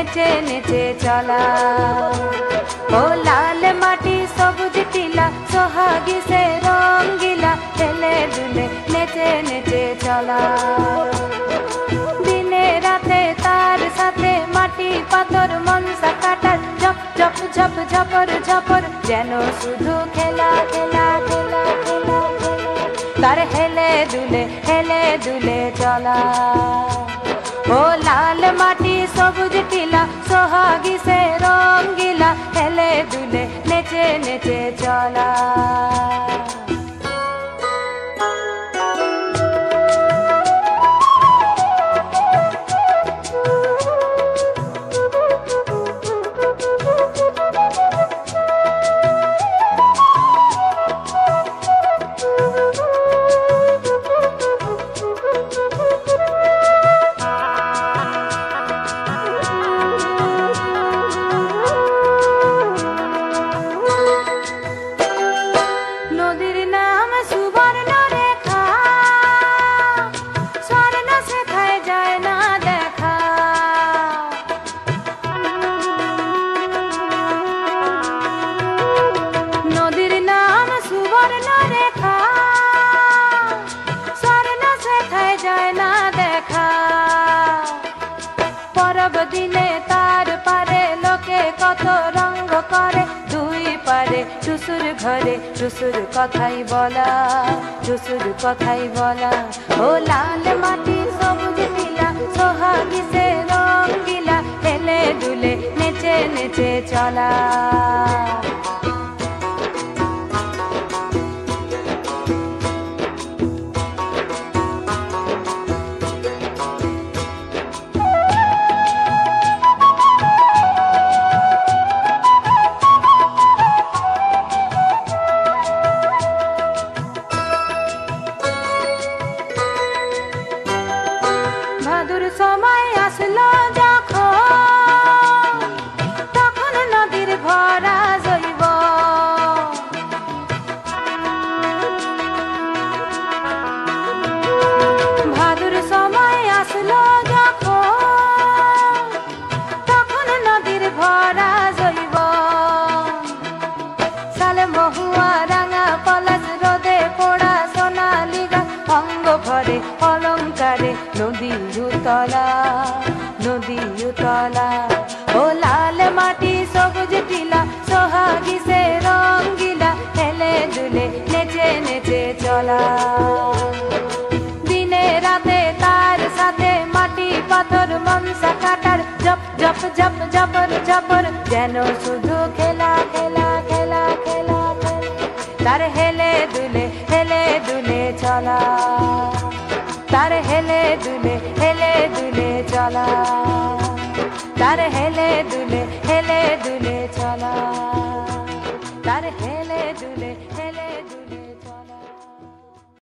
নেচে নেচে চলা। ও লাল মাটি সবুজ টিলা সোহাগী সে রঙ্গিলা, হেলে দুলে নেচে নেচে চলা। দিনে রাতে তার সাথে মাটি পাথর মনসা কাটার ঝপ ঝপ ঝপ ঝপর ঝপর, যেন শুধু খেলা খেলা খেলা খেলা, তার হেলে দুলে চলা। ও লাল মাটি সবুজ টিলা সোহাগী সে রঙ্গিলা, হেলে দুলে নেচে নেচে চলা। দিনে তার পারে লোকে কত রঙ্গ করে, দুই পারে টুসুর ঘরে টুসুর কথাই বলা, টুসুর কথাই বলা। ও লাল মাটি সবুজ টিলা সোহাগী সে রঙ্গিলা, হেলে দুলে নেচে নেচে চলা। ভাদুর সময় আসলো যখন, তখন নদীর ভরা জৈব। ভাদুর সময় আসলো যখন, তখন নদীর ভরা জৈব। সালে মহুয়া রাঙা পলাশ রোদে পোড়া সোনালি গাছ, অঙ্গ ভরে অলঙ্কারে নদী উতলা, নদী উতলা। ও লাল মাটি সবুজ টিলা সোহাগী সে রঙ্গিলা, হেলে দুলে নেচে নেচে চলা। দিনে রাতে তার সাথে মাটি পাথর মনসা কাটার ঝপ ঝপ ঝপ ঝপর ঝপর, যেন শুধু খেলা খেলা খেলা খেলা, তার হেলে দুলে চলা, তার হেলে দুলে চলা, তার হেলে দুলে চলা, তার হেলে দুলে চলা।